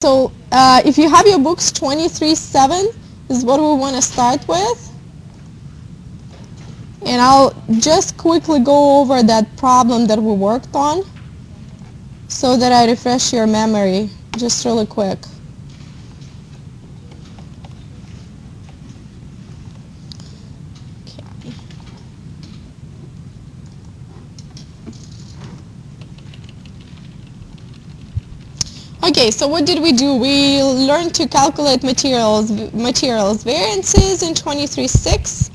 So if you have your books, 23-7 is what we want to start with. And I'll just quickly go over that problem that we worked on so that I refresh your memory just really quick. Okay, so what did we do? We learned to calculate materials variances in 23-6,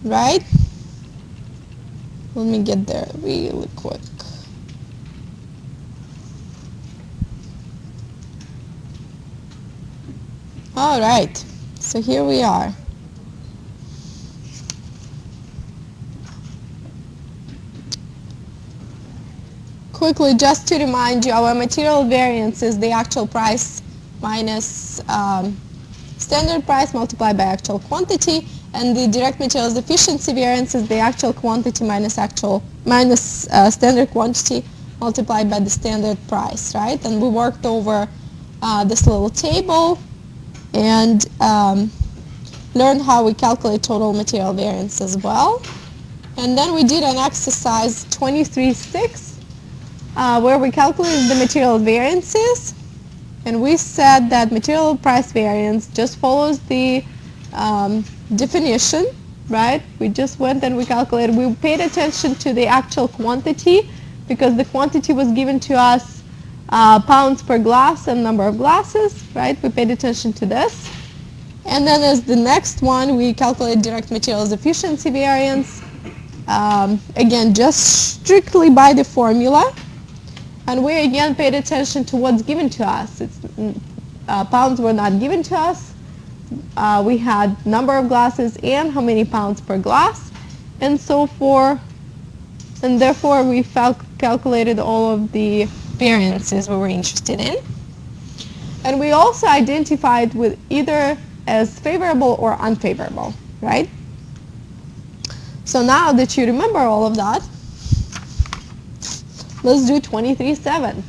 right? Let me get there really quick. All right, so here we are. Quickly, just to remind you, our material variance is the actual price minus standard price multiplied by actual quantity, and the direct materials efficiency variance is the actual quantity minus standard quantity multiplied by the standard price, right? And we worked over this little table and learned how we calculate total material variance as well. And then we did an exercise 23-6 where we calculated the material variances, and we said that material price variance just follows the definition, right? We just went and we calculated. We paid attention to the actual quantity because the quantity was given to us pounds per glass and number of glasses, right? We paid attention to this. And then as the next one, we calculate direct materials efficiency variance, again, just strictly by the formula. And we again paid attention to what's given to us. Pounds were not given to us. We had number of glasses and how many pounds per glass, and so forth. And therefore, we calculated all of the variances we were interested in. And we also identified with either as favorable or unfavorable, right? So now that you remember all of that, let's do 23-7.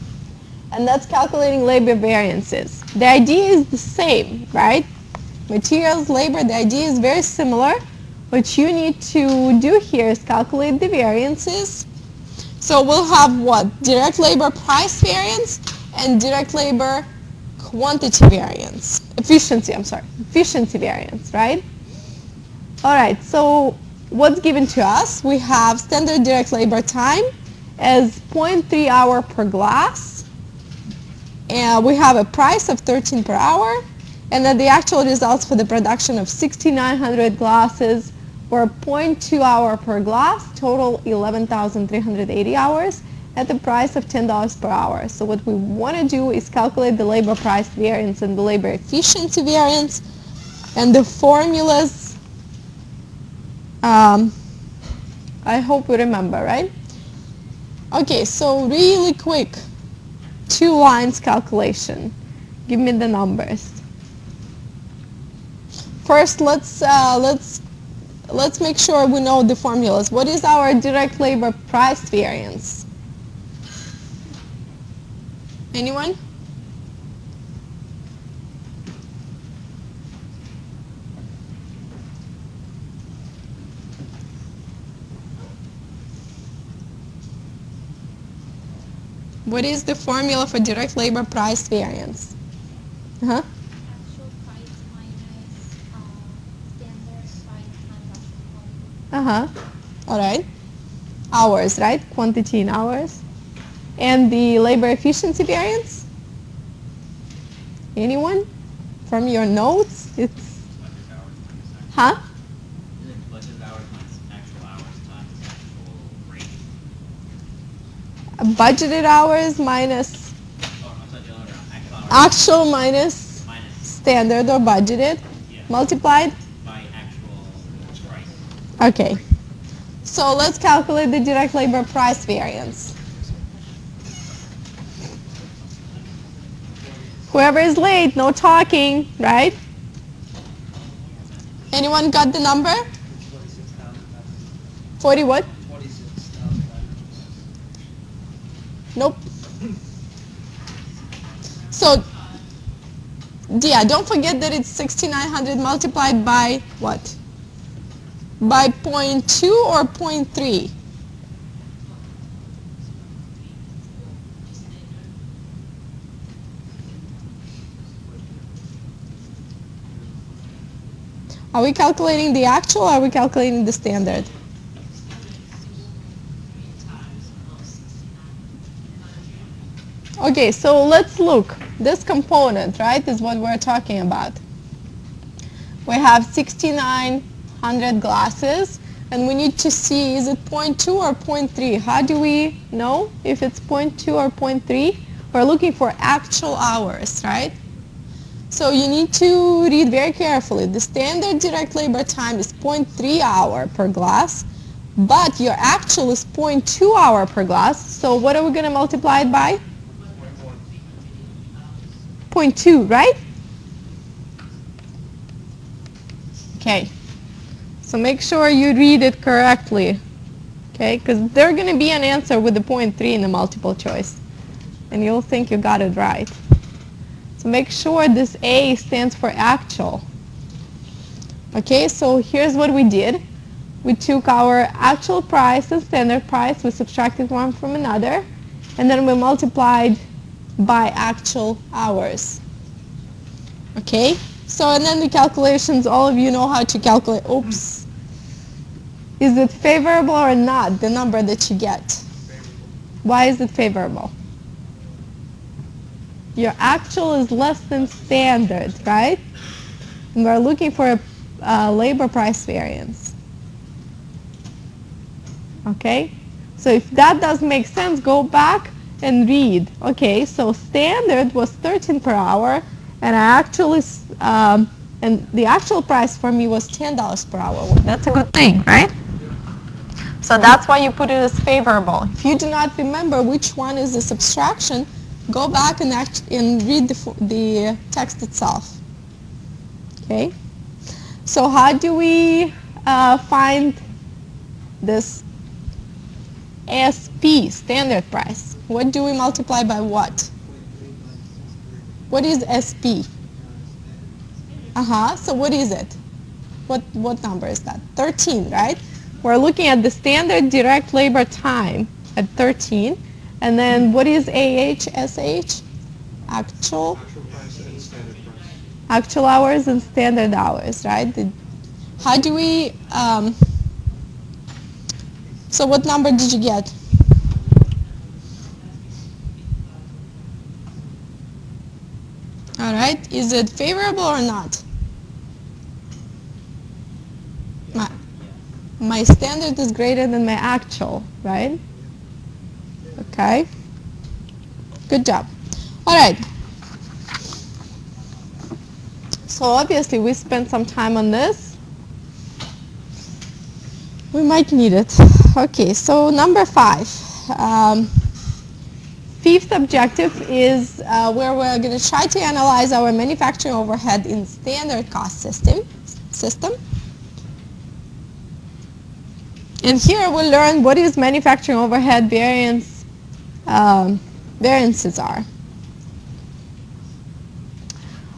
And that's calculating labor variances. The idea is the same, right? Materials, labor, the idea is very similar. What you need to do here is calculate the variances. So we'll have what? Direct labor price variance and direct labor quantity variance. Efficiency variance, right? All right, so what's given to us? We have standard direct labor time as 0.3 hour per glass, and we have a price of 13 per hour, and then the actual results for the production of 6,900 glasses were 0.2 hour per glass, total 11,380 hours at the price of $10 per hour. So what we want to do is calculate the labor price variance and the labor efficiency variance, and the formulas, I hope we remember, right? Okay, so really quick, 2 lines calculation. Give me the numbers. First, let's make sure we know the formulas. What is our direct labor price variance? Anyone? What is the formula for direct labor price variance? Actual price minus standard price minus quantity. All right. Hours, right? Quantity in hours. And the labor efficiency variance? Anyone? From your notes? It's budgeted hours minus actual hours times actual rate. Budgeted hours minus actual minus standard or budgeted, multiplied by actual price. Okay. So let's calculate the direct labor price variance. Whoever is late, no talking, right? Anyone got the number? 40 what? 46,000. Nope. So yeah, don't forget that it's 6,900 multiplied by what? By 0.2 or 0.3? Are we calculating the actual or are we calculating the standard? Okay, so let's look. This component, right, is what we're talking about. We have 6,900 glasses, and we need to see, is it 0.2 or 0.3? How do we know if it's 0.2 or 0.3? We're looking for actual hours, right? So you need to read very carefully. The standard direct labor time is 0.3 hour per glass, but your actual is 0.2 hour per glass. So what are we going to multiply it by? 0.2, right? Okay. So make sure you read it correctly. Okay, because there's going to be an answer with the 0.3 in the multiple choice. And you'll think you got it right. So make sure this A stands for actual. Okay, so here's what we did. We took our actual price and standard price, we subtracted one from another, and then we multiplied by actual hours. Okay, so and then the calculations, all of you know how to calculate. Oops. Is it favorable or not, the number that you get? Favorable. Why is it favorable? Your actual is less than standard, right? And we're looking for a labor price variance. Okay? So if that doesn't make sense, go back and read. Okay, so standard was 13 per hour, and I actually, and the actual price for me was $10 per hour. That's a good thing, right? So that's why you put it as favorable. If you do not remember which one is the subtraction, go back and read the text itself. Okay? So how do we find this SP, standard price? What do we multiply by what? What is SP? So what is it? What number is that? 13, right? We're looking at the standard direct labor time at 13. And then what is AHSH? Actual price and standard price. Actual hours and standard hours, right? How do we, so what number did you get? All right, is it favorable or not? My standard is greater than my actual, right? Okay. Good job. All right. So obviously we spent some time on this. We might need it. Okay, so number 5. Fifth objective is where we're going to try to analyze our manufacturing overhead in standard cost system. And here we'll learn what is manufacturing overhead variance, variances are.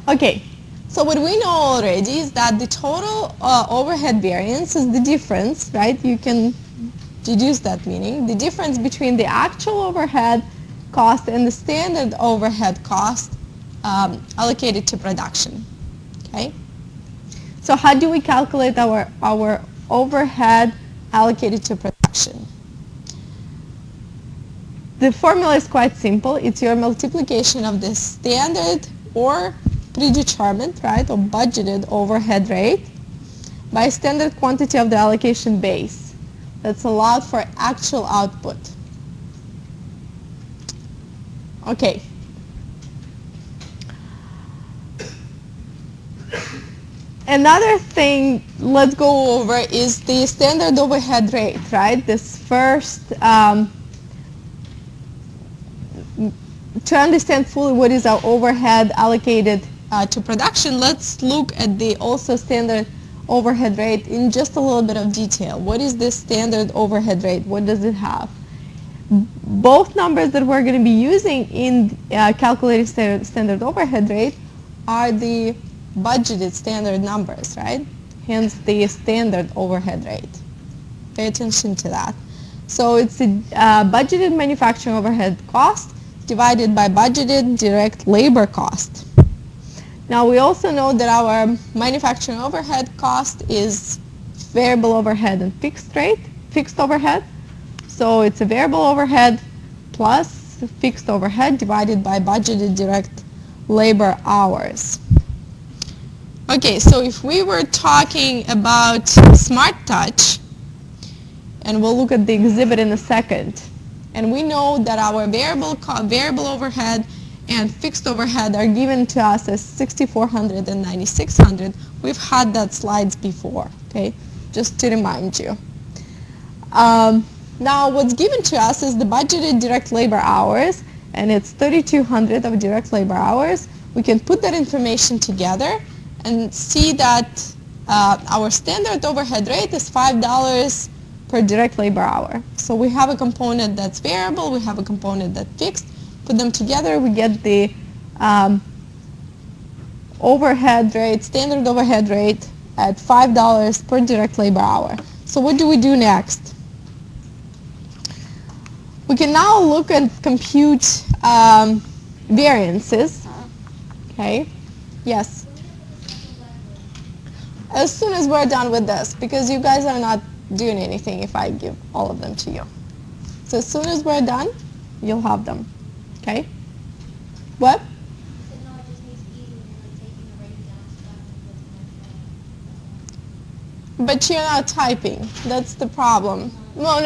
Okay, so what we know already is that the total overhead variance is the difference, right? You can deduce that meaning, the difference between the actual overhead cost and the standard overhead cost allocated to production, okay? So how do we calculate our overhead allocated to production? The formula is quite simple. It's your multiplication of the standard or predetermined, right, or budgeted overhead rate by standard quantity of the allocation base that's allowed for actual output. Okay. Another thing let's go over is the standard overhead rate, right? This first, to understand fully what is our overhead allocated to production, let's look at the also standard overhead rate in just a little bit of detail. What is this standard overhead rate? What does it have? Both numbers that we're going to be using in calculating standard overhead rate are the budgeted standard numbers, right? Hence the standard overhead rate. Pay attention to that. So it's the budgeted manufacturing overhead cost divided by budgeted direct labor cost. Now we also know that our manufacturing overhead cost is variable overhead and fixed overhead. So it's a variable overhead plus fixed overhead divided by budgeted direct labor hours. Okay, so if we were talking about Smart Touch, and we'll look at the exhibit in a second, and we know that our variable overhead and fixed overhead are given to us as 6,400 and 9,600. We've had that slides before, okay, just to remind you. Now what's given to us is the budgeted direct labor hours, and it's 3,200 of direct labor hours. We can put that information together and see that our standard overhead rate is $5 per direct labor hour. So we have a component that's variable, we have a component that's fixed. Put them together, we get the overhead rate, standard overhead rate at $5 per direct labor hour. So what do we do next? We can now look and compute variances. Okay, yes? As soon as we're done with this, because you guys are not doing anything if I give all of them to you. So as soon as we're done, you'll have them. Okay? What? So no, it just makes it easier when you're taking and writing down stuff and But you're not typing. That's the problem. No,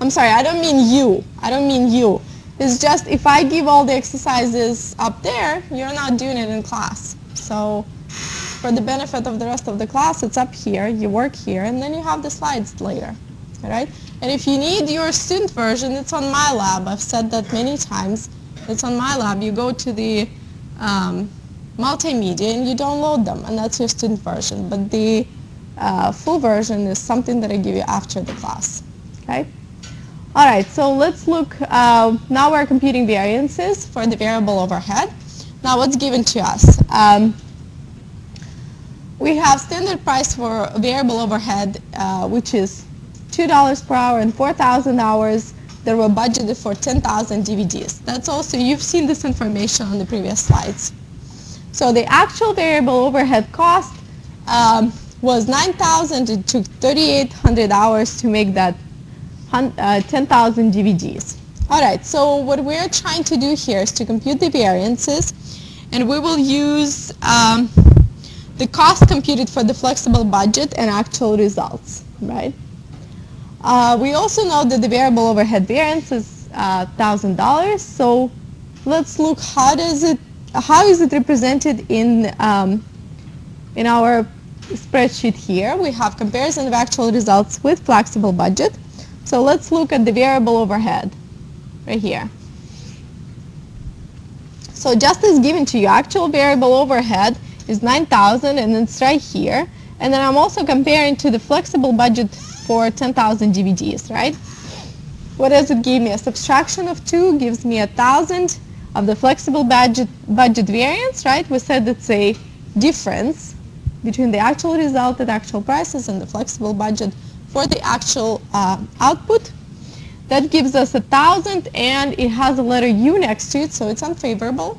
I'm sorry, I don't mean you. I don't mean you. It's just if I give all the exercises up there, you're not doing it in class. So for the benefit of the rest of the class, it's up here, you work here, and then you have the slides later. All right? And if you need your student version, it's on my lab. I've said that many times. It's on my lab. You go to the multimedia and you download them, and that's your student version. But the full version is something that I give you after the class. Okay? All right, so let's look. Now we're computing variances for the variable overhead. Now what's given to us? We have standard price for variable overhead, which is $2 per hour and 4,000 hours that were budgeted for 10,000 DVDs. That's also, you've seen this information on the previous slides. So the actual variable overhead cost was 9,000. It took 3,800 hours to make that 10,000 DVDs. All right, so what we're trying to do here is to compute the variances, and we will use the cost computed for the flexible budget and actual results, right? We also know that the variable overhead variance is $1,000. So let's look how is it represented in our spreadsheet here. We have comparison of actual results with flexible budget. So let's look at the variable overhead right here. So just as given to you, actual variable overhead is 9,000, and it's right here. And then I'm also comparing to the flexible budget for 10,000 DVDs, right? What does it give me? A subtraction of 2 gives me 1,000 of the flexible budget variance, right? We said it's a difference between the actual result at actual prices and the flexible budget for the actual output. That gives us 1,000, and it has a letter U next to it, so it's unfavorable.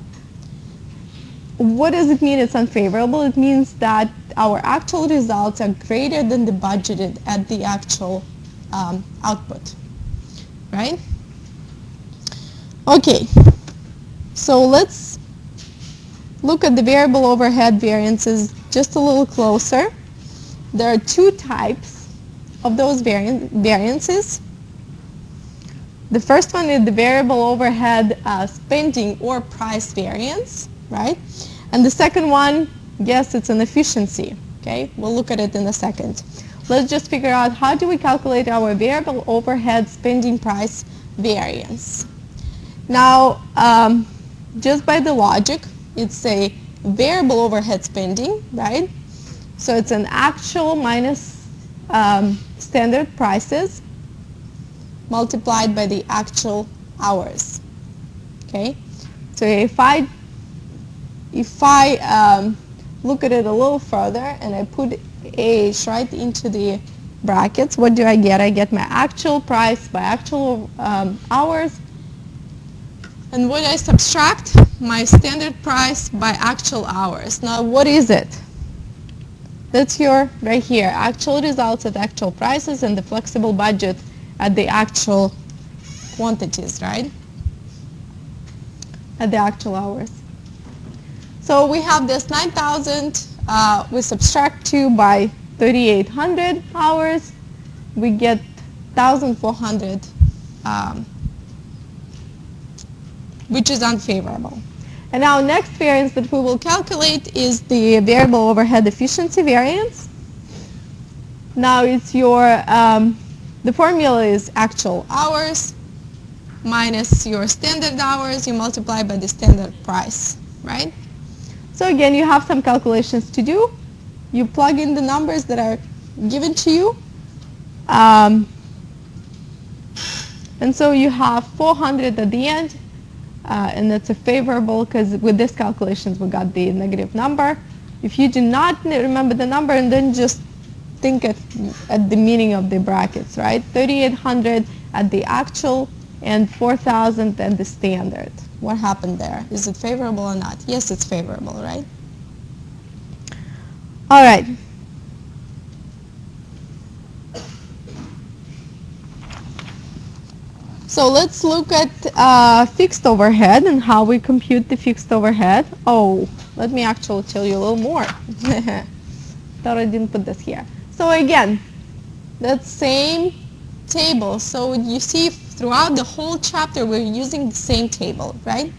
What does it mean it's unfavorable? It means that our actual results are greater than the budgeted at the actual output, right? Okay, so let's look at the variable overhead variances just a little closer. There are two types of those variances. The first one is the variable overhead spending or price variance, right? And the second one, yes, it's an efficiency, okay? We'll look at it in a second. Let's just figure out how do we calculate our variable overhead spending price variance. Now, just by the logic, it's a variable overhead spending, right? So it's an actual minus standard prices multiplied by the actual hours, okay? So if I if I look at it a little further and I put age right into the brackets, what do I get? I get my actual price by actual hours. And when I subtract my standard price by actual hours. Now what is it? That's your, right here, actual results at actual prices and the flexible budget at the actual quantities, right? At the actual hours. So we have this 9,000, we subtract 2 by 3,800 hours, we get 1,400, which is unfavorable. And now next variance that we will calculate is the variable overhead efficiency variance. Now it's your, the formula is actual hours minus your standard hours, you multiply by the standard price, right? So again, you have some calculations to do. You plug in the numbers that are given to you. And so you have 400 at the end. And that's a favorable because with these calculations we got the negative number. If you do not remember the number, and then just think at the meaning of the brackets, right? 3,800 at the actual and 4,000 at the standard. What happened there? Is it favorable or not? Yes, it's favorable, right? All right. So let's look at fixed overhead and how we compute the fixed overhead. Oh, let me actually tell you a little more. Thought I didn't put this here. So again, that same table. So you see throughout the whole chapter we're using the same table, right?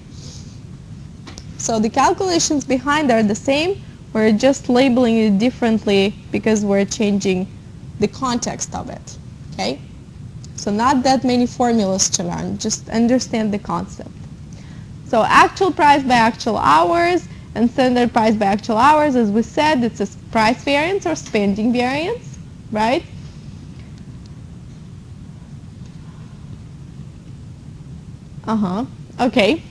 So the calculations behind are the same. We're just labeling it differently because we're changing the context of it, okay? So not that many formulas to learn, just understand the concept. So actual price by actual hours and standard price by actual hours, as we said, it's a price variance or spending variance, right? Okay.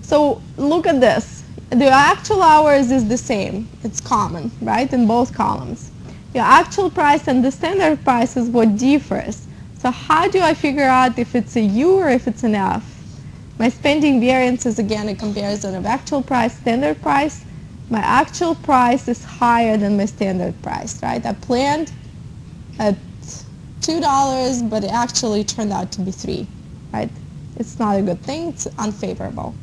So look at this. The actual hours is the same. It's common, right, in both columns. Your actual price and the standard price is what differs. So how do I figure out if it's a U or if it's an F? My spending variance is, again, a comparison of actual price, standard price. My actual price is higher than my standard price, right? I planned at $2, but it actually turned out to be $3, right? It's not a good thing. It's unfavorable.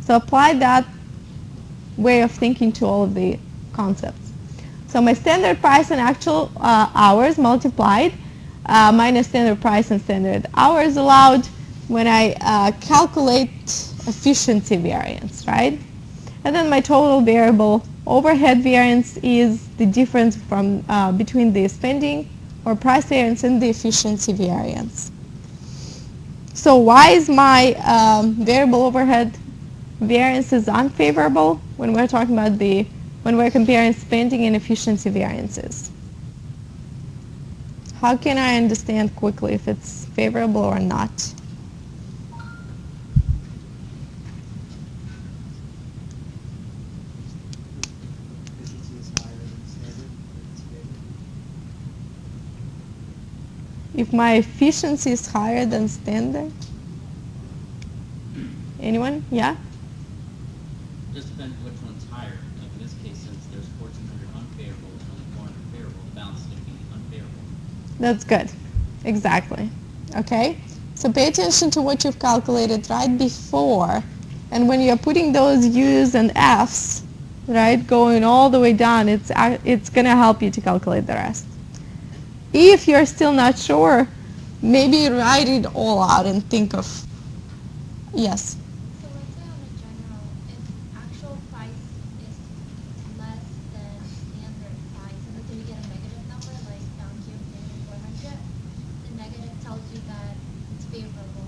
So apply that way of thinking to all of the concepts. So my standard price and actual hours multiplied minus standard price and standard hours allowed when I calculate efficiency variance, right? And then my total variable overhead variance is the difference from between the spending or price variance and the efficiency variance. So why is my variable overhead variance is unfavorable when we're talking about when we're comparing spending and efficiency variances? How can I understand quickly if it's favorable or not? Efficiency is higher than standard, it's favorable. If my efficiency is higher than standard? Anyone? Yeah? Just depends which one's higher. Like in this case, since there's 1,400 unfavorable and only 400 favorable, the balance is going to be unfavorable. That's good. Exactly. Okay? So pay attention to what you've calculated right before. And when you're putting those U's and F's, right, going all the way down, it's going to help you to calculate the rest. If you're still not sure, maybe write it all out and think of, yes? So let's say on a general, if actual price is less than standard price, and let's say we get a negative number, like down here, -400, the negative tells you that it's favorable.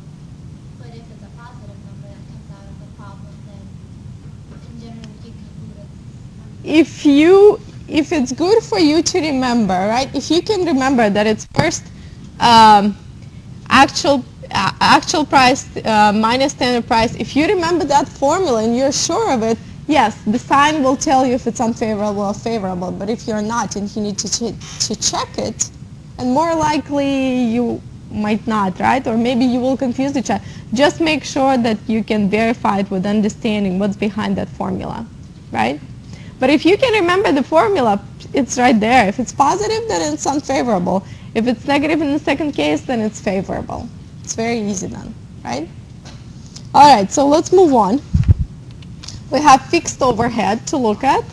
But if it's a positive number that comes out of a problem, then in general we can conclude it's If it's good for you to remember, right? If you can remember that it's first actual price minus standard price. If you remember that formula and you're sure of it, yes, the sign will tell you if it's unfavorable or favorable. But if you're not and you need to check it, and more likely you might not, right? Or maybe you will confuse each other. Just make sure that you can verify it with understanding what's behind that formula, right? But if you can remember the formula, it's right there. If it's positive, then it's unfavorable. If it's negative in the second case, then it's favorable. It's very easy then, right? All right, so let's move on. We have fixed overhead to look at.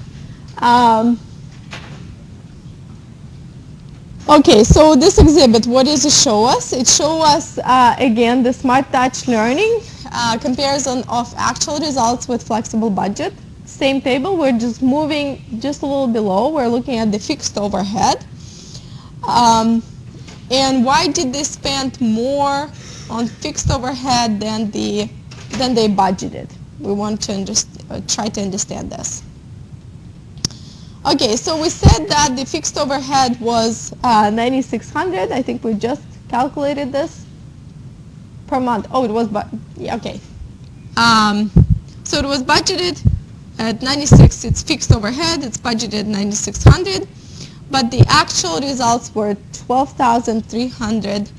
Okay, so this exhibit, what does it show us? It shows us, again, the Smart Touch Learning comparison of actual results with flexible budget. Same table, we're just moving just a little below. We're looking at the fixed overhead. And why did they spend more on fixed overhead than they budgeted? We want to try to understand this. Okay, so we said that the fixed overhead was 9,600. I think we just calculated this per month. Oh, it was, yeah, okay. So it was budgeted at 96. It's fixed overhead. It's budgeted 9,600, but the actual results were 12,300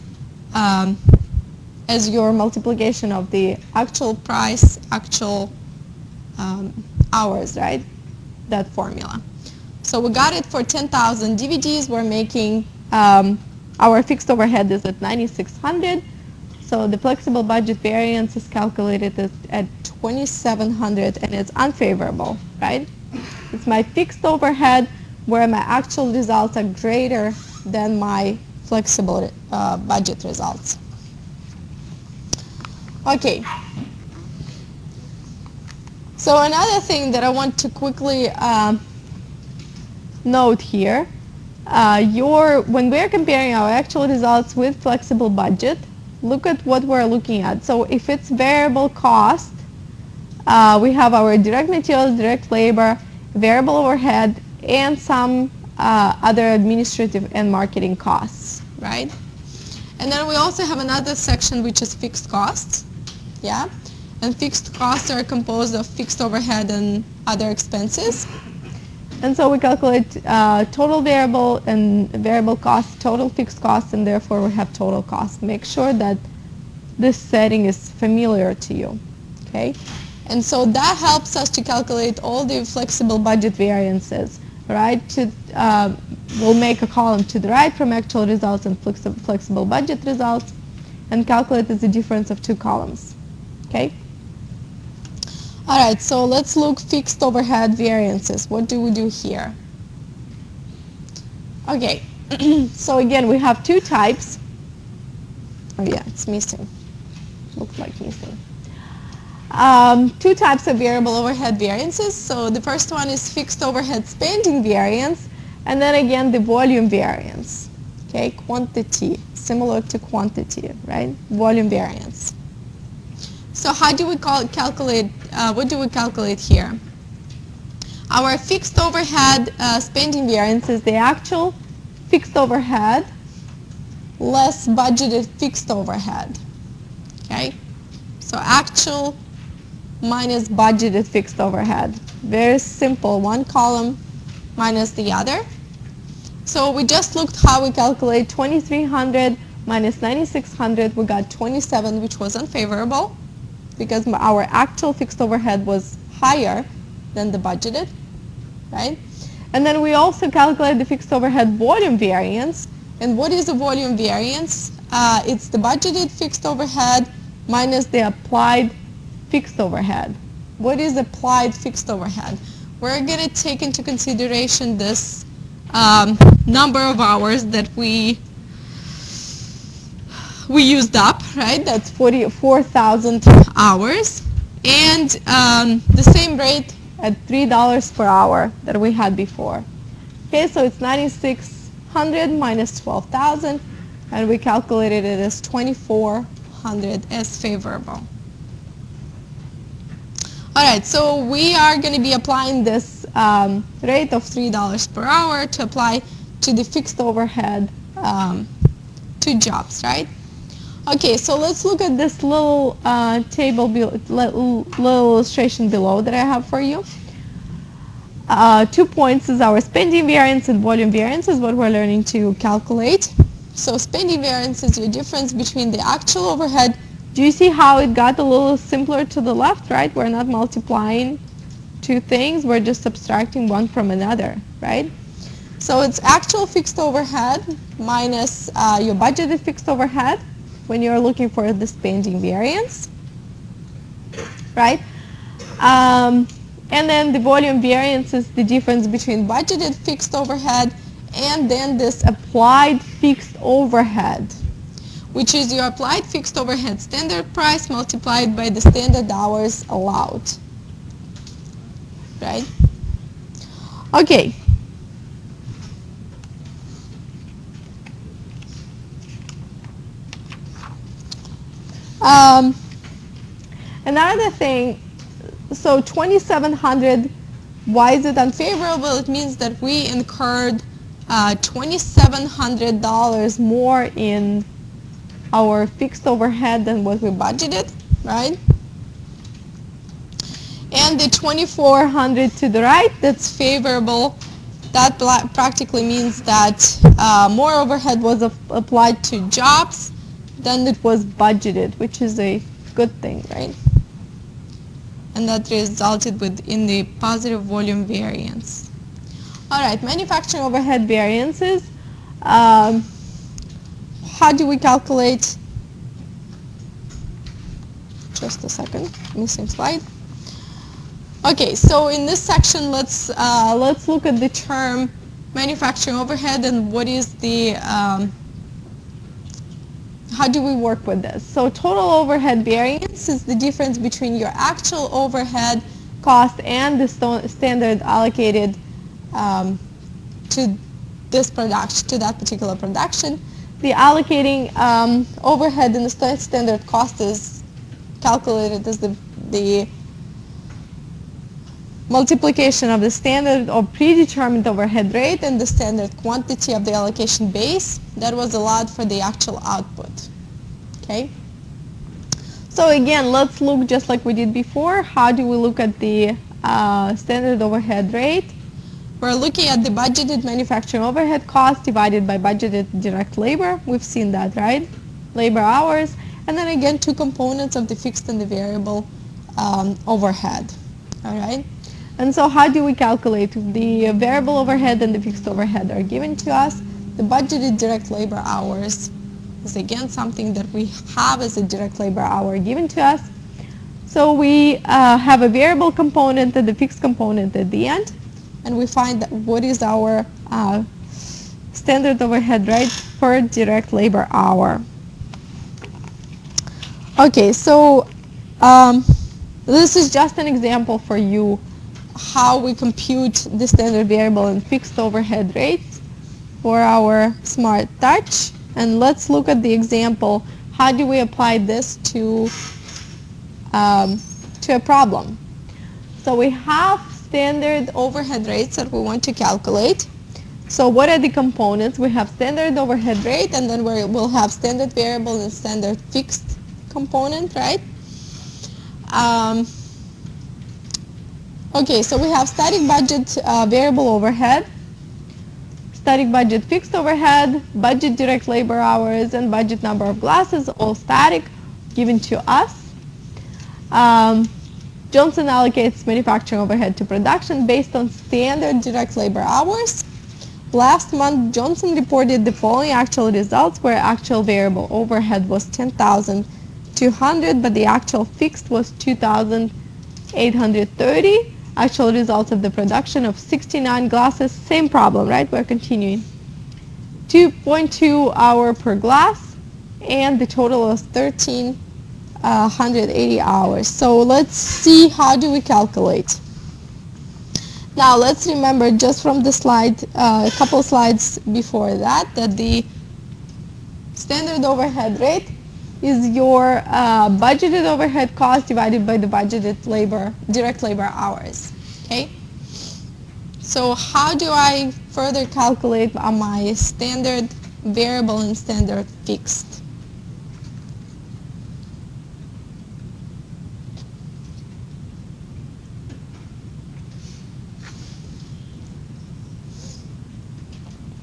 as your multiplication of the actual price, actual hours, right? That formula. So we got it for 10,000 DVDs. We're making, our fixed overhead is at 9,600. So the flexible budget variance is calculated at 2,700, and it's unfavorable, right? It's my fixed overhead where my actual results are greater than my flexible budget results. Okay. So another thing that I want to quickly note here, when we're comparing our actual results with flexible budget, look at what we're looking at. So if it's variable cost, we have our direct materials, direct labor, variable overhead, and some other administrative and marketing costs, right? And then we also have another section which is fixed costs, yeah? And fixed costs are composed of fixed overhead and other expenses. And so we calculate total variable and variable costs, total fixed costs, and therefore we have total cost. Make sure that this setting is familiar to you, okay? And so that helps us to calculate all the flexible budget variances, right? We'll make a column to the right from actual results and flexible budget results, and calculate the difference of two columns, okay? All right, so let's look fixed overhead variances. What do we do here? Okay, so again, we have two types. Oh yeah, it's missing. Looks like missing. Two types of variable overhead variances. So the first one is fixed overhead spending variance, and then again the volume variance. Okay, quantity, similar to quantity, right? Volume variance. So how do we calculate, what do we calculate here? Our fixed overhead spending variance is the actual fixed overhead less budgeted fixed overhead, okay? So actual minus budgeted fixed overhead. Very simple, one column minus the other. So we just looked how we calculate 2,300 minus 9,600. We got 27, which was unfavorable, because our actual fixed overhead was higher than the budgeted, right? And then we also calculate the fixed overhead volume variance. And what is the volume variance? It's the budgeted fixed overhead minus the applied fixed overhead. What is applied fixed overhead? We're going to take into consideration this number of hours that we used up, right? That's 44,000 hours, and the same rate at $3 per hour that we had before. Okay, so it's 9,600 minus 12,000, and we calculated it as 2,400 as favorable. All right, so we are going to be applying this rate of $3 per hour to apply to the fixed overhead two jobs, right? Okay, so let's look at this little table, little illustration below that I have for you. 2 points is our spending variance, and volume variance is what we're learning to calculate. So spending variance is your difference between the actual overhead. Do you see how it got a little simpler to the left, right? We're not multiplying two things, we're just subtracting one from another, right? So it's actual fixed overhead minus your budgeted fixed overhead when you're looking for the spending variance, right? And then the volume variance is the difference between budgeted fixed overhead and then this applied fixed overhead, which is your applied fixed overhead standard price multiplied by the standard hours allowed, right? Okay. Another thing, so 2,700, why is it unfavorable? It means that we incurred $2,700 more in our fixed overhead than what we budgeted, right? And the 2,400 to the right, that's favorable. That practically means that more overhead was applied to jobs than it was budgeted, which is a good thing, right? And that resulted in the positive volume variance. All right, manufacturing overhead variances. How do we calculate? Just a second, missing slide. Okay, so in this section, let's look at the term manufacturing overhead and what is the how do we work with this? So total overhead variance is the difference between your actual overhead cost and the standard allocated to this production, to that particular production. The allocating overhead in the standard cost is calculated as the multiplication of the standard or predetermined overhead rate and the standard quantity of the allocation base that was allowed for the actual output. Okay? So again, let's look just like we did before. How do we look at the standard overhead rate? We're looking at the budgeted manufacturing overhead cost divided by budgeted direct labor. We've seen that, right? Labor hours. And then again, two components of the fixed and the variable overhead. All right? And so how do we calculate? The variable overhead and the fixed overhead are given to us. The budgeted direct labor hours is again something that we have as a direct labor hour given to us. So we have a variable component and the fixed component at the end. And we find that what is our standard overhead rate per direct labor hour. Okay, so this is just an example for you how we compute the standard variable and fixed overhead rates for our Smart Touch. And let's look at the example. How do we apply this to a problem? So we have standard overhead rates that we want to calculate. So what are the components? We have standard overhead rate, and then we'll have standard variable and standard fixed component, right? Okay, so we have static budget variable overhead, static budget fixed overhead, budget direct labor hours, and budget number of glasses, all static, given to us. Johnson allocates manufacturing overhead to production based on standard direct labor hours. Last month, Johnson reported the following actual results where actual variable overhead was 10,200, but the actual fixed was 2,830. Actual results of the production of 69 glasses, same problem, right? We're continuing. 2.2 hour per glass, and the total was 1,380 hours. So let's see, how do we calculate? Now let's remember just from the slide, a couple slides before that the standard overhead rate is your budgeted overhead cost divided by the budgeted direct labor hours. Okay? So how do I further calculate my standard variable and standard fixed?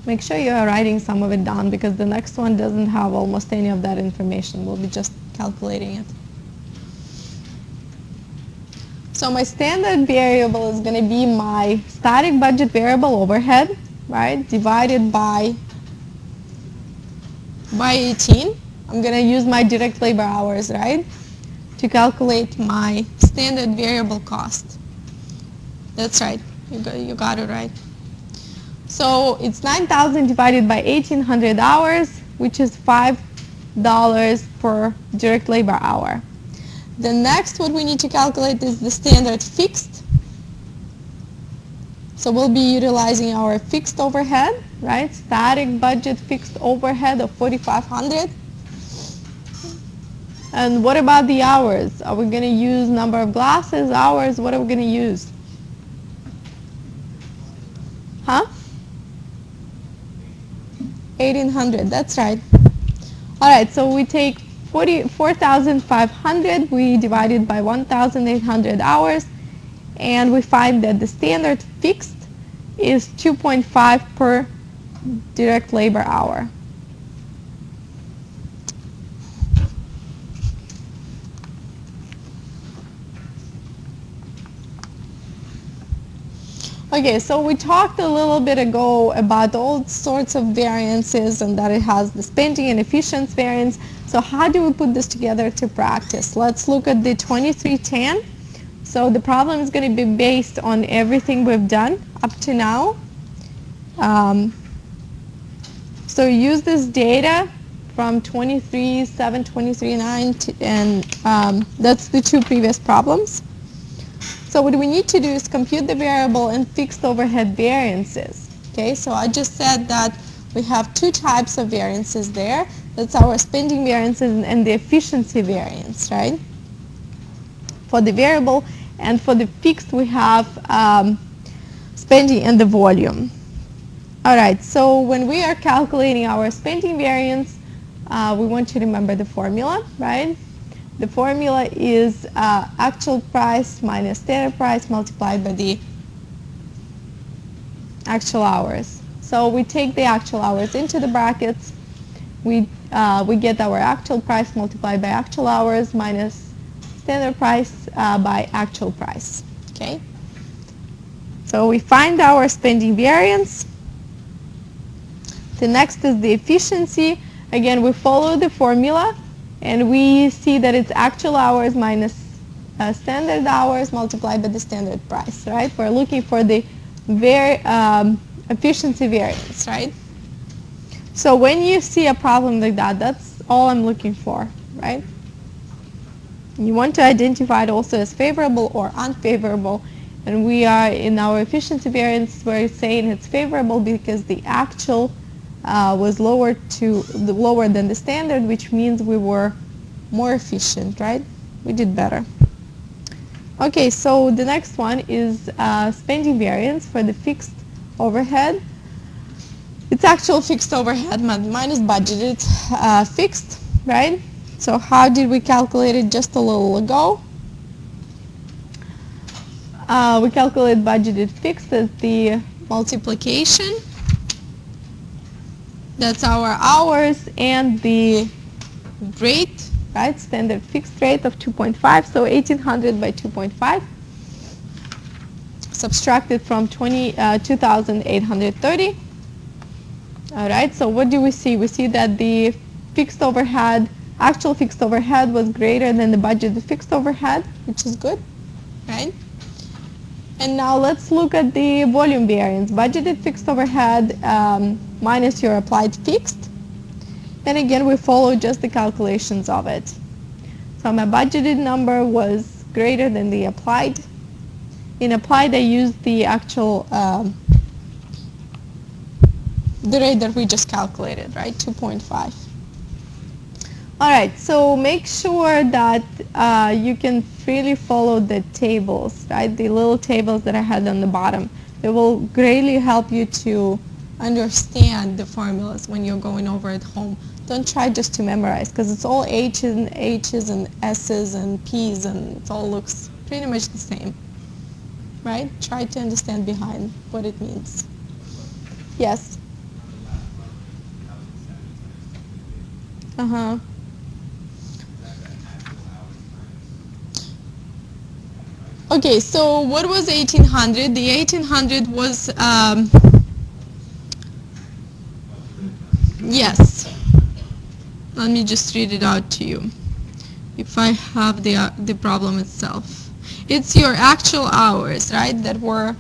make sure you are writing some of it down because the next one doesn't have almost any of that information. We'll be just calculating it. So my standard variable is going to be my static budget variable overhead, right, divided by 18. I'm going to use my direct labor hours, right, to calculate my standard variable cost. That's right. You got it right. So it's 9,000 divided by 1,800 hours, which is $5 per direct labor hour. The next what we need to calculate is the standard fixed. So we'll be utilizing our fixed overhead, right? Static budget fixed overhead of 4,500. And what about the hours? Are we going to use number of glasses, hours? What are we going to use? Huh? 1,800, that's right. All right, so we take 4,500, we divide it by 1,800 hours, and we find that the standard fixed is 2.5 per direct labor hour. Okay, so we talked a little bit ago about all sorts of variances and that it has the spending and efficiency variance. So how do we put this together to practice? Let's look at the 2310. So the problem is going to be based on everything we've done up to now. So use this data from 23.7, 23.9, and that's the two previous problems. So what we need to do is compute the variable and fixed overhead variances. Okay, so I just said that we have two types of variances there. That's our spending variances and the efficiency variance, right? For the variable, and for the fixed we have spending and the volume. All right, so when we are calculating our spending variance, we want to remember the formula, right? The formula is actual price minus standard price multiplied by the actual hours. So we take the actual hours into the brackets. We get our actual price multiplied by actual hours minus standard price by actual price. Okay. So we find our spending variance. The next is the efficiency. Again, we follow the formula. And we see that it's actual hours minus standard hours multiplied by the standard price, right? We're looking for the efficiency variance, right? So when you see a problem like that, that's all I'm looking for, right? You want to identify it also as favorable or unfavorable. And we are in our efficiency variance, we're saying it's favorable because the actual was lower than the standard, which means we were more efficient, right? We did better. Okay, so the next one is spending variance for the fixed overhead. It's actual fixed overhead minus budgeted fixed, right? So how did we calculate it just a little ago? We calculate budgeted fixed as the multiplication. That's our hours and the rate, right? Standard fixed rate of 2.5, so 1,800 by 2.5. Subtracted from 2,830. All right, so what do we see? We see that the fixed overhead, actual fixed overhead was greater than the budgeted fixed overhead, which is good, right? And now let's look at the volume variance. Budgeted fixed overhead minus your applied fixed. Then again, we follow just the calculations of it. So my budgeted number was greater than the applied. In applied, I used the actual, the rate that we just calculated, right, 2.5. All right, so make sure that you can freely follow the tables, right, the little tables that I had on the bottom. They will greatly help you to understand the formulas when you're going over at home. Don't try just to memorize, because it's all H's and S's and P's, and it all looks pretty much the same, right? Try to understand behind what it means. Yes? The Uh-huh. Okay, so what was 1800? The 1800 was, yes. Let me just read it out to you. If I have the problem itself. It's your actual hours, right, that were,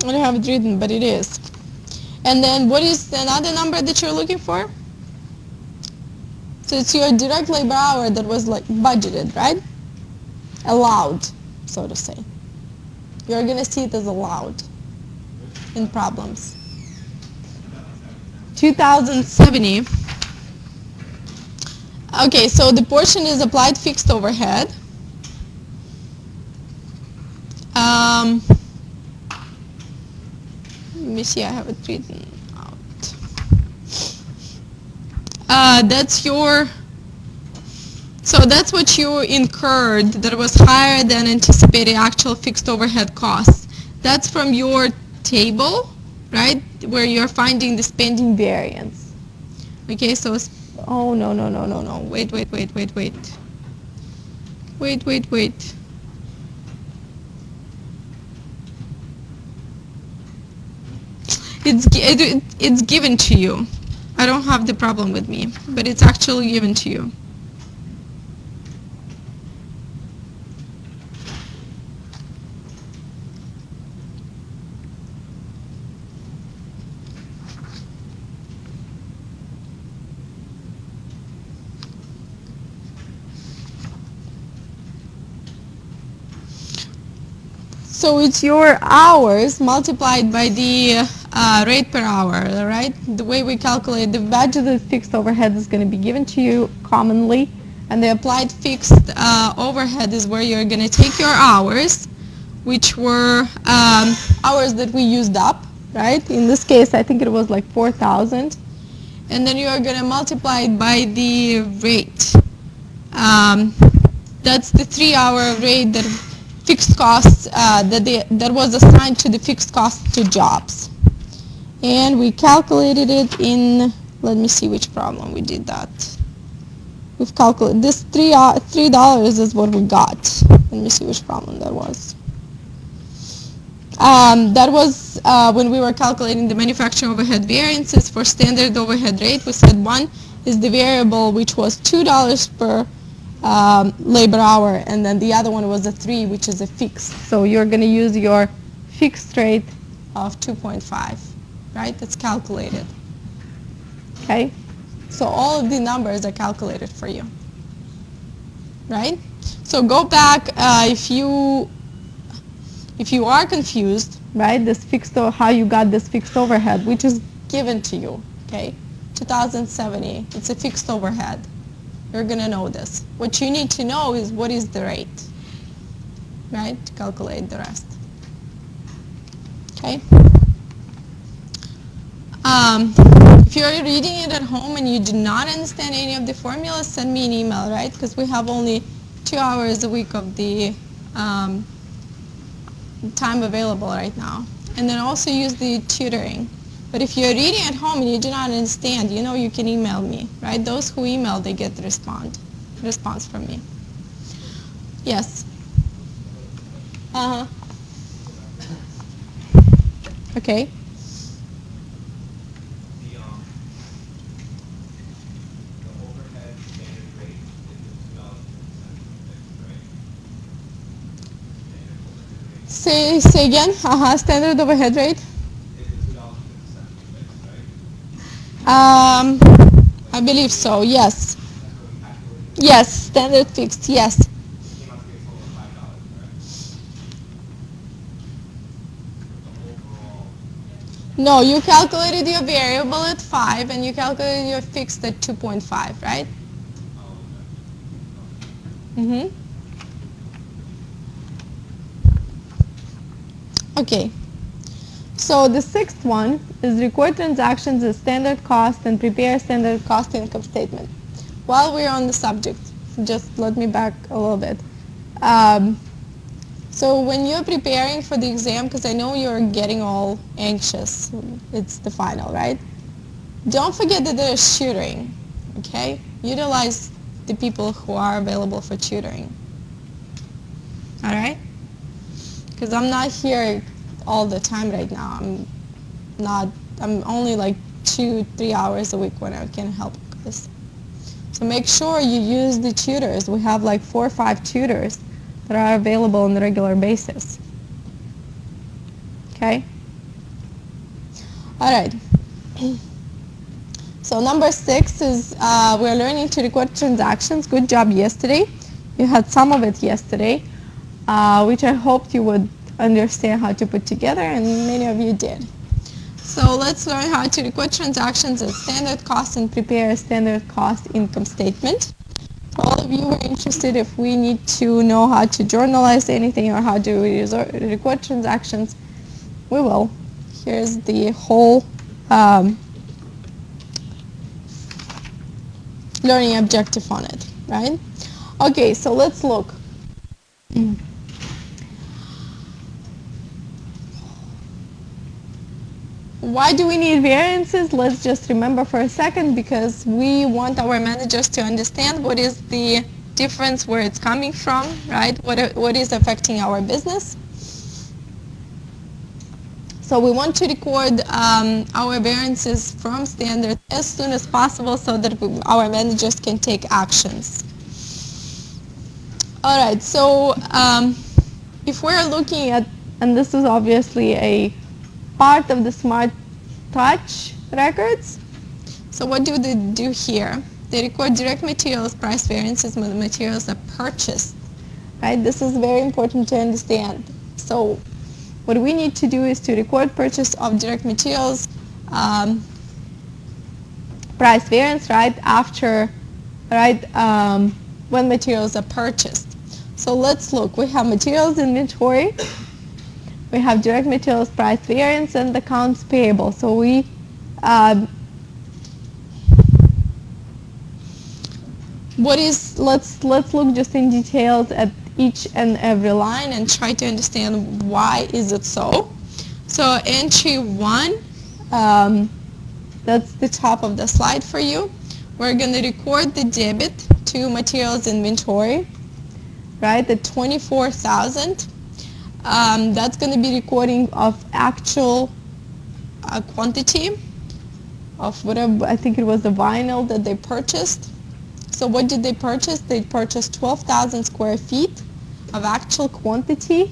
I don't have it written, but it is. And then what is another number that you're looking for? So it's your direct labor hour that was like budgeted, right? Allowed, so to say. You're going to see it as allowed in problems. 2070. Okay, so the portion is applied fixed overhead. Let me see, I have it written out. So that's what you incurred that was higher than anticipated actual fixed overhead costs. That's from your table, right, where you're finding the spending variance. Okay, so, oh, no, wait. It's given to you. I don't have the problem with me, but it's actually given to you. So it's your hours multiplied by the rate per hour, right? The way we calculate the budgeted fixed overhead is going to be given to you commonly, and the applied fixed overhead is where you're going to take your hours, which were hours that we used up, right? In this case, I think it was like 4,000, and then you're going to multiply it by the rate. That's the 3-hour rate that fixed costs that was assigned to the fixed cost to jobs. And we calculated it in, let me see which problem we did that. We've calculated, this $3 is what we got. Let me see which problem that was. That was when we were calculating the manufacturing overhead variances for standard overhead rate. We said one is the variable, which was $2 per labor hour, and then the other one was a 3, which is a fixed. So you're going to use your fixed rate of 2.5, right? That's calculated. Okay? So all of the numbers are calculated for you, right? So go back if you are confused, right? This fixed, how you got this fixed overhead, which is given to you, okay? 2070, it's a fixed overhead. You're going to know this. What you need to know is what is the rate, right, to calculate the rest. Okay? If you're reading it at home and you do not understand any of the formulas, send me an email, right? Because we have only 2 hours a week of the time available right now. And then also use the tutoring. But if you're reading at home and you do not understand, you know you can email me, right? Those who email, they get the response from me. Yes? Uh-huh. Okay. The overhead standard rate is $2.50, right? Say again. Standard overhead rate. I believe so, yes. Yes, standard fixed, yes. No, you calculated your variable at 5 and you calculated your fixed at 2.5, right? Mm-hmm. Okay. So the 6th one is record transactions as standard cost and prepare standard cost income statement. While we're on the subject, just let me back a little bit. So when you're preparing for the exam, because I know you're getting all anxious, it's the final, right? Don't forget that there's tutoring, okay? Utilize the people who are available for tutoring. All right? Because I'm not here all the time right now. I'm only like 2-3 hours a week when I can help you guys. So make sure you use the tutors. We have like 4 or 5 tutors that are available on a regular basis. Okay? All right. So number 6 is we're learning to record transactions. Good job yesterday. You had some of it yesterday, which I hoped you would understand how to put together, and many of you did. So let's learn how to record transactions as standard cost and prepare a standard cost income statement. For all of you who are interested, if we need to know how to journalize anything or how to record transactions, we will. Here's the whole learning objective on it, right? Okay, so let's look. Why do we need variances? Let's just remember for a second, because we want our managers to understand what is the difference, where it's coming from, right? What is affecting our business. So we want to record our variances from standard as soon as possible so that our managers can take actions. All right, so if we're looking at, and this is obviously a part of the Smart Touch records. So what do they do here? They record direct materials price variances when the materials are purchased, right? This is very important to understand. So what we need to do is to record purchase of direct materials price variance right after, right, when materials are purchased. So let's look. We have materials inventory. We have direct materials price variance and accounts payable. So we let's look just in details at each and every line and try to understand why is it so. So entry 1, that's the top of the slide for you. We're going to record the debit to materials inventory, right, at 24,000. That's going to be recording of actual quantity of whatever, I think it was the vinyl that they purchased. So what did they purchase? They purchased 12,000 square feet of actual quantity,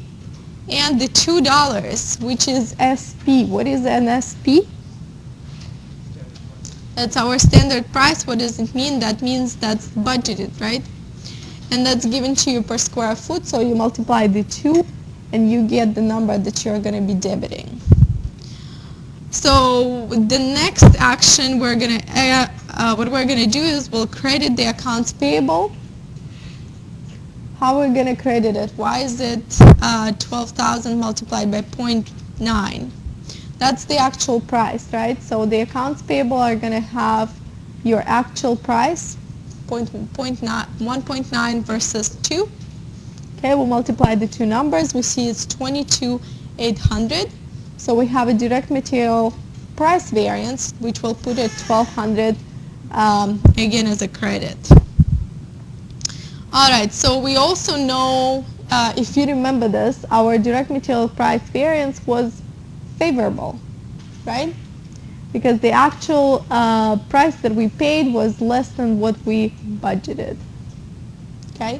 and the $2, which is SP. What is an SP? That's our standard price. What does it mean? That means that's budgeted, right? And that's given to you per square foot, so you multiply the 2 and you get the number that you're going to be debiting. So the next action what we're going to do is we'll credit the accounts payable. How we're going to credit it? Why is it 12,000 multiplied by 0.9? That's the actual price, right? So the accounts payable are going to have your actual price, 1.9 versus 2. Okay, we'll multiply the two numbers. We see it's 22,800. So we have a direct material price variance, which we'll put at 1,200 again as a credit. All right, so we also know, if you remember this, our direct material price variance was favorable, right? Because the actual price that we paid was less than what we budgeted. Okay?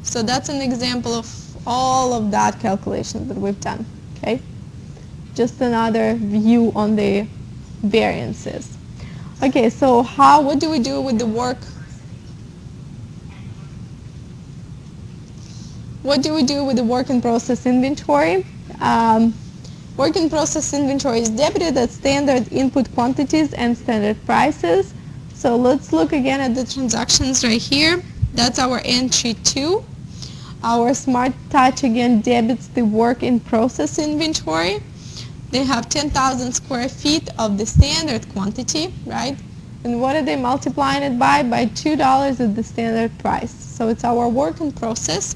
So that's an example of all of that calculation that we've done. Okay? Just another view on the variances. Okay, so what do we do with the work? What do we do with the work in process inventory? Work in process inventory is debited at standard input quantities and standard prices. So let's look again at the transactions right here. That's our entry 2. Our Smart Touch again debits the work in process inventory. They have 10,000 square feet of the standard quantity, right? And what are they multiplying it by? By $2 at the standard price. So it's our work in process.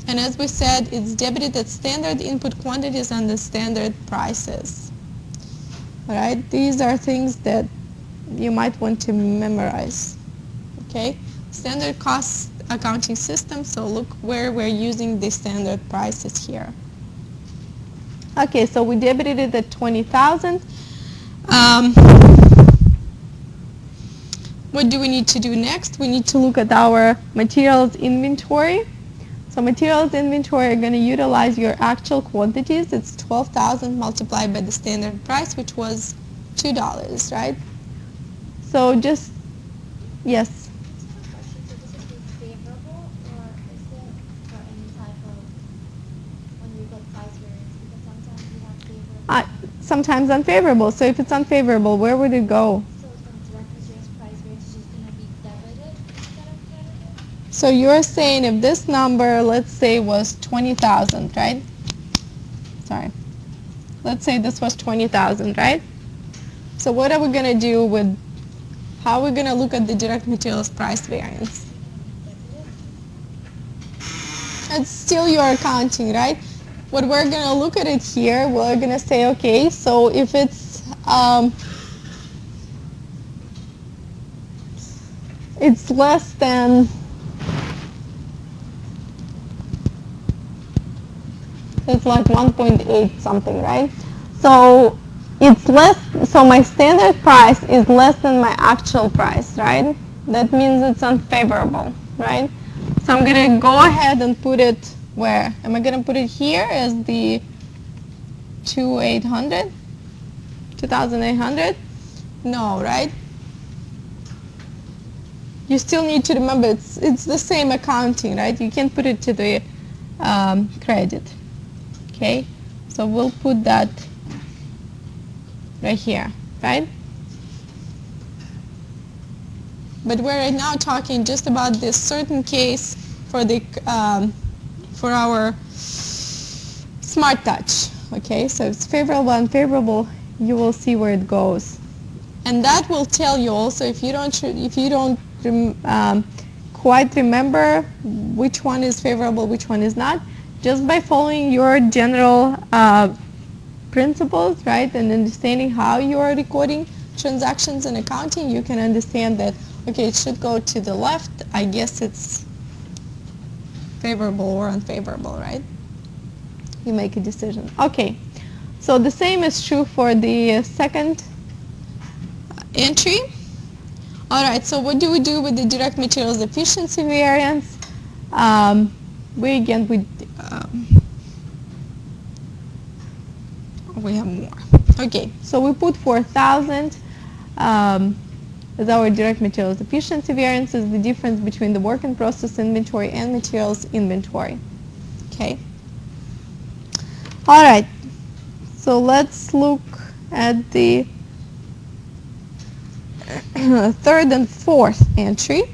And as we said, it's debited at standard input quantities and the standard prices. All right, these are things that you might want to memorize. Okay, standard cost accounting system. So look where we're using the standard prices here. Okay, so we debited it at 20,000. What do we need to do next? We need to look at our materials inventory. So materials inventory are going to utilize your actual quantities. It's 12,000 multiplied by the standard price, which was $2, right? So just, yes? Question, so this is favorable, or is it for any type of, when you get price variance? Because sometimes you have favorable. Sometimes unfavorable. So if it's unfavorable, where would it go? So some direct materials price variance is just going to be debited instead of credited? So you're saying if this number, let's say, was 20,000, right? Sorry. Let's say this was 20,000, right? So what are we going to do with, how are we going to look at the direct materials price variance? It's still your accounting, right? What we're going to look at it here, we're going to say, okay, so if it's less than, it's like 1.8 something, right? So it's less, so my standard price is less than my actual price, right? That means it's unfavorable, right? So I'm going to go ahead and put it where? Am I going to put it here as the 2,800? 2,800? No, right? You still need to remember it's the same accounting, right? You can put it to the credit. Okay, so we'll put that right here, right? But we're right now talking just about this certain case for the for our Smart Touch. Okay, so if it's favorable, unfavorable, you will see where it goes, and that will tell you also if you don't quite remember which one is favorable, which one is not. Just by following your general principles, right, and understanding how you are recording transactions in accounting, you can understand that, okay, it should go to the left. I guess it's favorable or unfavorable, right? You make a decision. Okay, so the same is true for the second entry. All right, so what do we do with the direct materials efficiency variance? We have more. Okay, so we put 4,000 as our direct materials efficiency variance is the difference between the work in process inventory and materials inventory. Okay. All right, so let's look at the third and fourth entry.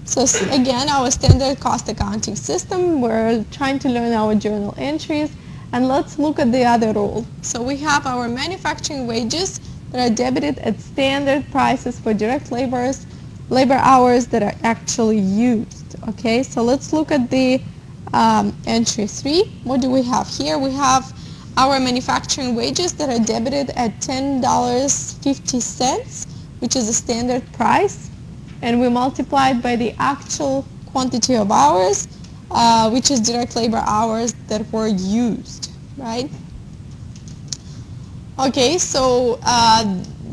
So again, our standard cost accounting system, we're trying to learn our journal entries, and let's look at the other rule. So we have our manufacturing wages that are debited at standard prices for direct labor hours that are actually used. Okay, so let's look at the entry 3. What do we have here? We have our manufacturing wages that are debited at $10.50, which is a standard price, and we multiply it by the actual quantity of hours, which is direct labor hours that were used, right? Okay, so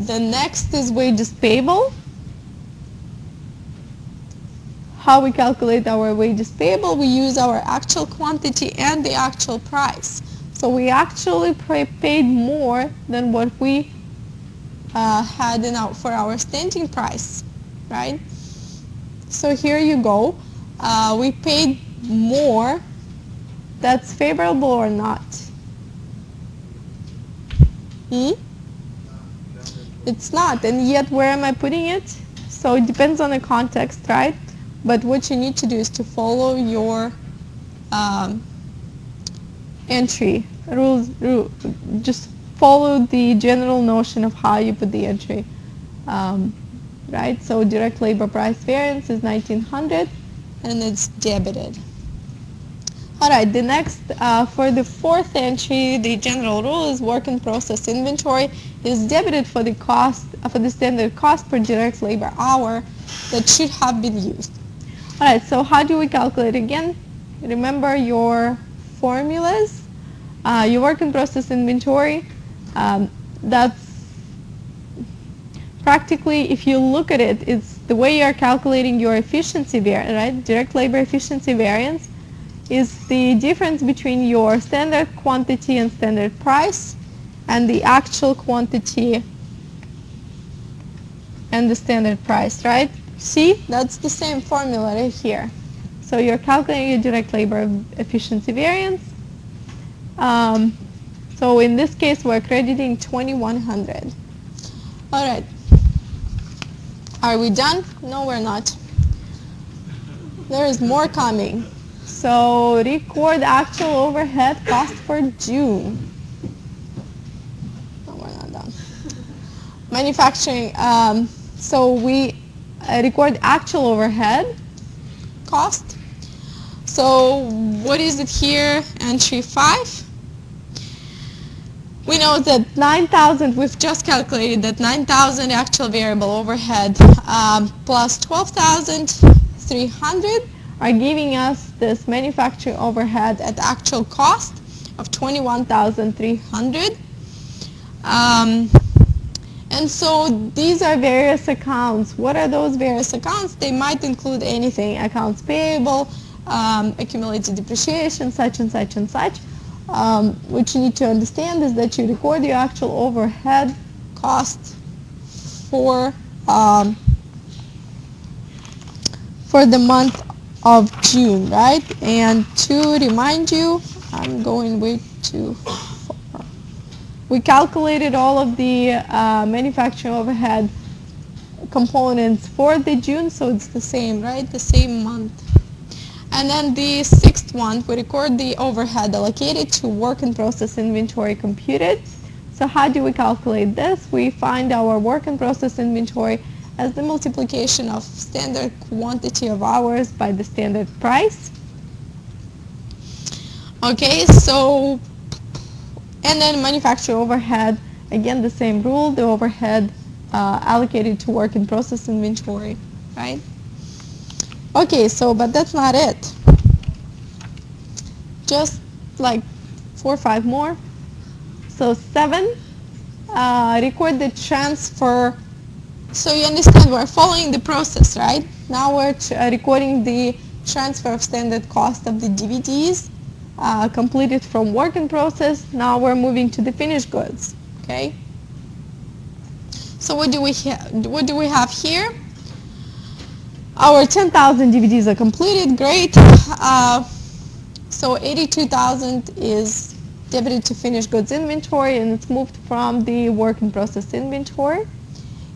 the next is wages payable. How we calculate our wages payable, we use our actual quantity and the actual price. So we actually paid more than what we had for our standing price, right? So here you go. We paid more. That's favorable or not? It's not, and yet where am I putting it? So it depends on the context, right? But what you need to do is to follow your entry rules. Just follow the general notion of how you put the entry, right? So direct labor price variance is 1900, and it's debited. All right, the next, for the fourth entry, the general rule is work in process inventory is debited for the cost, for the standard cost per direct labor hour that should have been used. All right, so how do we calculate again? Remember your formulas. Your work in process inventory, that's practically, if you look at it, it's the way you're calculating your efficiency variance, right? Direct labor efficiency variance is the difference between your standard quantity and standard price and the actual quantity and the standard price, right? See, that's the same formula right here. So you're calculating your direct labor efficiency variance. So in this case, we're crediting 2100. All right. Are we done? No, we're not. There is more coming. So record actual overhead cost for June. No, we're not done. Manufacturing. So we record actual overhead cost. So what is it here? Entry 5. We know that 9,000, we've just calculated that 9,000 actual variable overhead plus 12,300 are giving us this manufacturing overhead at actual cost of 21,300. And so these are various accounts. What are those various accounts? They might include anything: accounts payable, accumulated depreciation, such and such and such. What you need to understand is that you record your actual overhead cost for the month of June, right? And to remind you, I'm going way too far. We calculated all of the manufacturing overhead components for the June, so it's the same, right? The same month. And then the sixth one, we record the overhead allocated to work in process inventory computed. So how do we calculate this? We find our work in process inventory as the multiplication of standard quantity of hours by the standard price. Okay, so, and then manufacturing overhead, again the same rule, the overhead allocated to work in process inventory, right? Okay, so, but that's not it. Just like 4 or 5 more. So 7, record the transfer. So you understand we're following the process, right? Now we're recording the transfer of standard cost of the DVDs completed from work in process. Now we're moving to the finished goods, okay? So what do we have here? Our 10,000 DVDs are completed, great. So 82,000 is debited to finished goods inventory, and it's moved from the work in process inventory.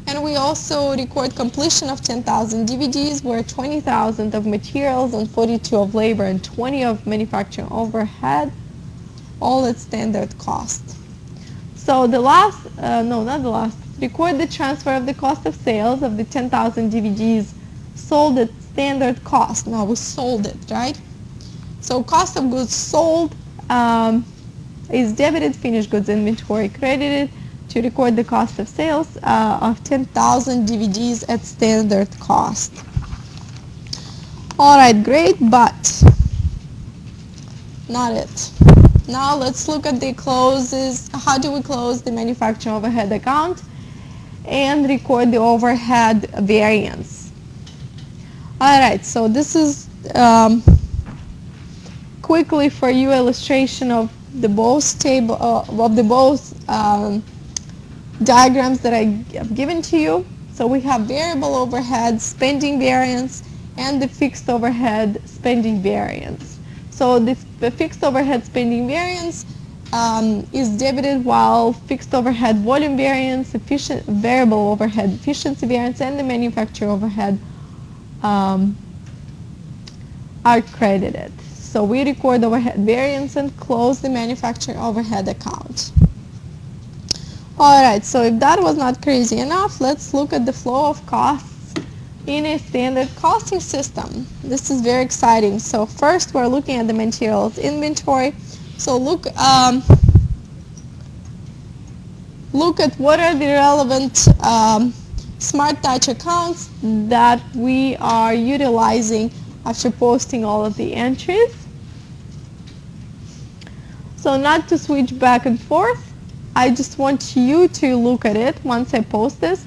And we also record completion of 10,000 DVDs, where 20,000 of materials and 42 of labor and 20 of manufacturing overhead, all at standard cost. So the last, no, not the last, record the transfer of the cost of sales of the 10,000 DVDs sold at standard cost. Now we sold it, right? So cost of goods sold is debited, finished goods inventory credited to record the cost of sales of 10,000 DVDs at standard cost. All right, great, but not it. Now let's look at the closes. How do we close the manufacturing overhead account and record the overhead variance? All right, so this is quickly for you illustration of the both table of the both diagrams that I have given to you. So we have variable overhead spending variance and the fixed overhead spending variance. So the fixed overhead spending variance is debited, while fixed overhead volume variance, variable overhead efficiency variance, and the manufacturing overhead are credited. So we record overhead variance and close the manufacturing overhead account. All right, so if that was not crazy enough, let's look at the flow of costs in a standard costing system. This is very exciting. So first we're looking at the materials inventory. So look at what are the relevant Smart Touch accounts that we are utilizing after posting all of the entries. So not to switch back and forth, I just want you to look at it once I post this.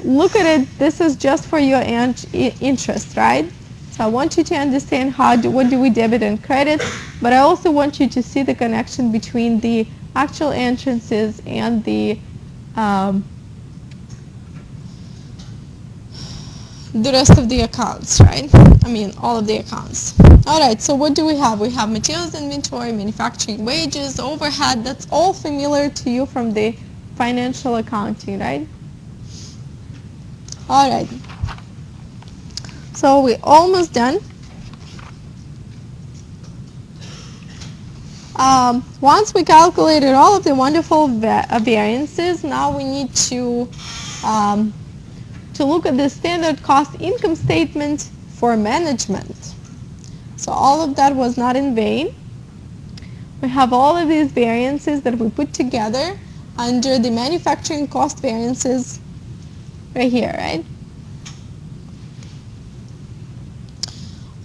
Look at it, this is just for your interest, right? So I want you to understand what do we debit and credit, but I also want you to see the connection between the actual entrances and the rest of the accounts, right? I mean, all of the accounts. All right, so what do we have? We have materials inventory, manufacturing wages, overhead. That's all familiar to you from the financial accounting, right? All right. So we're almost done. Once we calculated all of the wonderful variances, now we need to look at the standard cost income statement for management. So all of that was not in vain. We have all of these variances that we put together under the manufacturing cost variances right here, right?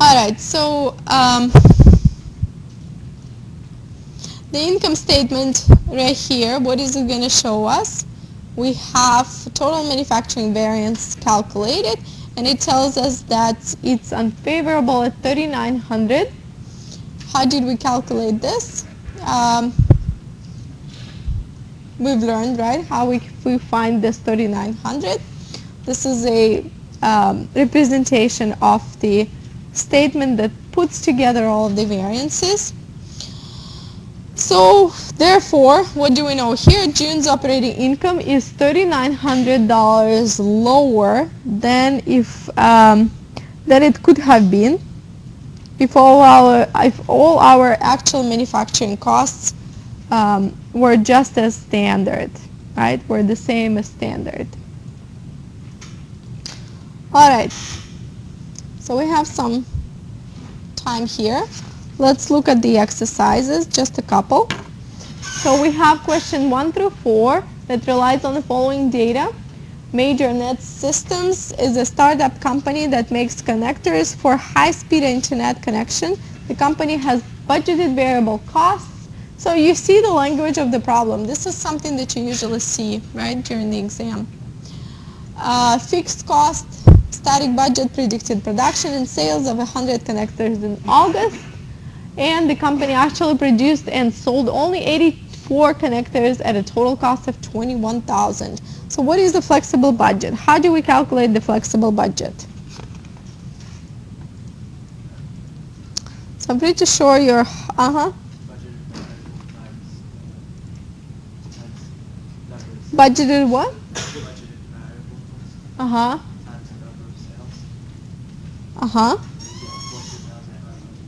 All right, so the income statement right here, what is it going to show us? We have total manufacturing variance calculated, and it tells us that it's unfavorable at 3,900. How did we calculate this? We've learned, right, how we find this 3,900. This is a representation of the statement that puts together all of the variances. So therefore, what do we know here? June's operating income is $3,900 lower than it could have been if all our actual manufacturing costs were just as standard, right? Were the same as standard. All right. So we have some time here. Let's look at the exercises, just a couple. So we have question 1 through 4 that relies on the following data. Major Net Systems is a startup company that makes connectors for high-speed internet connection. The company has budgeted variable costs. So you see the language of the problem. This is something that you usually see, right, during the exam. Fixed cost, static budget, predicted production and sales of 100 connectors in August. And the company actually produced and sold only 84 connectors at a total cost of $21,000. So what is the flexible budget? How do we calculate the flexible budget? So I'm pretty sure you're, budgeted what?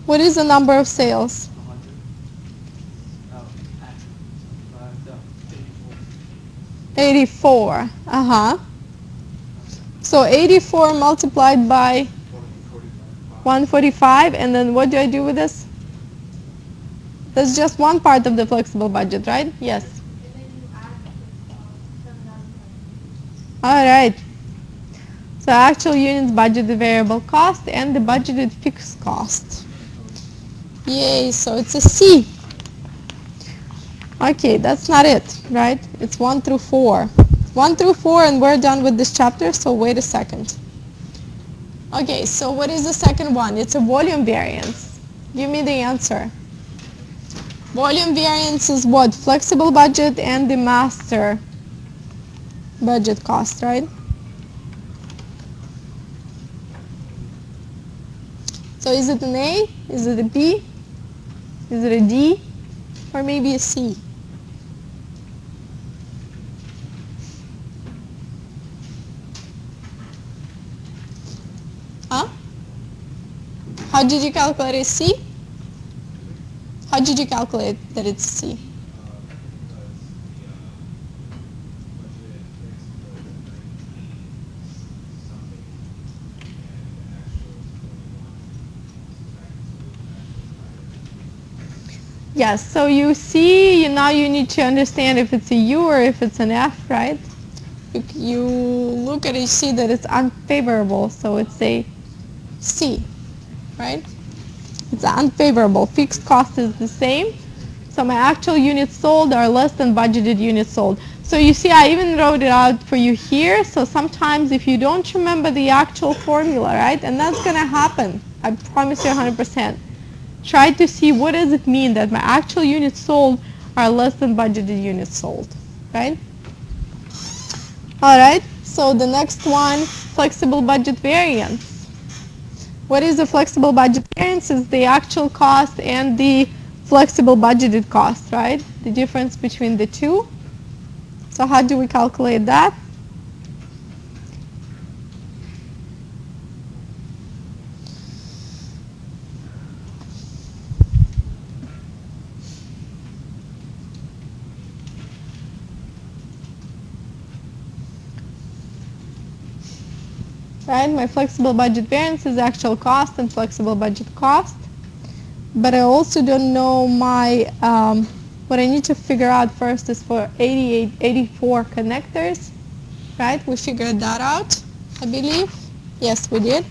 What is the number of sales? 84. So 84 multiplied by 145, and then what do I do with this? That's just one part of the flexible budget, right? Yes. And then you add $7,000. All right. So actual units budgeted variable cost and the budgeted fixed cost. Yay, so it's a C. Okay, that's not it, right? It's 1 through 4. 1 through 4 and we're done with this chapter, so wait a second. Okay, so what is the second one? It's a volume variance. Give me the answer. Volume variance is what? Flexible budget and the master budget cost, right? So is it an A? Is it a B? Is it a D? Or maybe a C? Huh? How did you calculate a C? How did you calculate that it's C? Yes, so you see, now you need to understand if it's a U or if it's an F, right? You look at it, you see that it's unfavorable, so it's a C, right? It's unfavorable. Fixed cost is the same. So my actual units sold are less than budgeted units sold. So you see, I even wrote it out for you here. So sometimes if you don't remember the actual formula, right, and that's going to happen, I promise you 100%. Try to see what does it mean that my actual units sold are less than budgeted units sold, right? All right, so the next one, flexible budget variance. What is the flexible budget variance? Is the actual cost and the flexible budgeted cost, right? The difference between the two. So how do we calculate that? Right, my flexible budget variance is actual cost and flexible budget cost. But I also don't know my, what I need to figure out first is for 84 connectors, right? We figured that out, I believe. Yes, we did.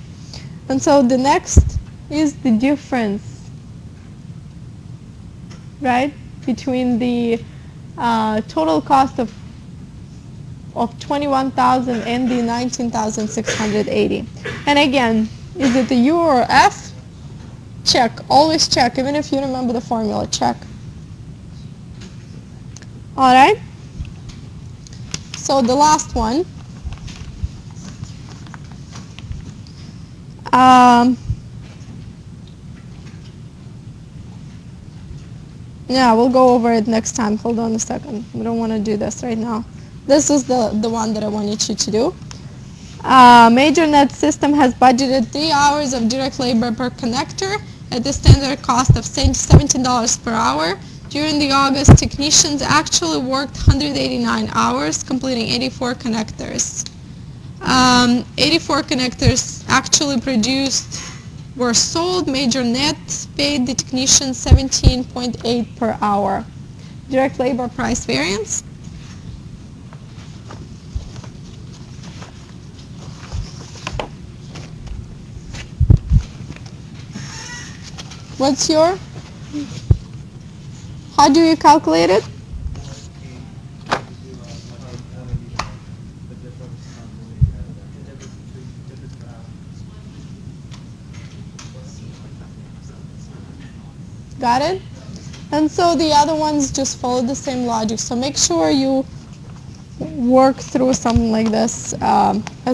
And so the next is the difference, right, between the total cost of 21,000 and the 19,680. And again, is it the U or F? Check, always check, even if you remember the formula, check. All right, so the last one. Yeah, we'll go over it next time. Hold on a second. We don't want to do this right now. This is the one that I wanted you to do. Major net system has budgeted 3 hours of direct labor per connector at the standard cost of $17 per hour. During the August, technicians actually worked 189 hours, completing 84 connectors. 84 connectors actually produced were sold. Major net paid the technician 17.8 per hour. Direct labor price variance. What's your, how do you calculate it? Got it? And so the other ones just follow the same logic. So make sure you work through something like this as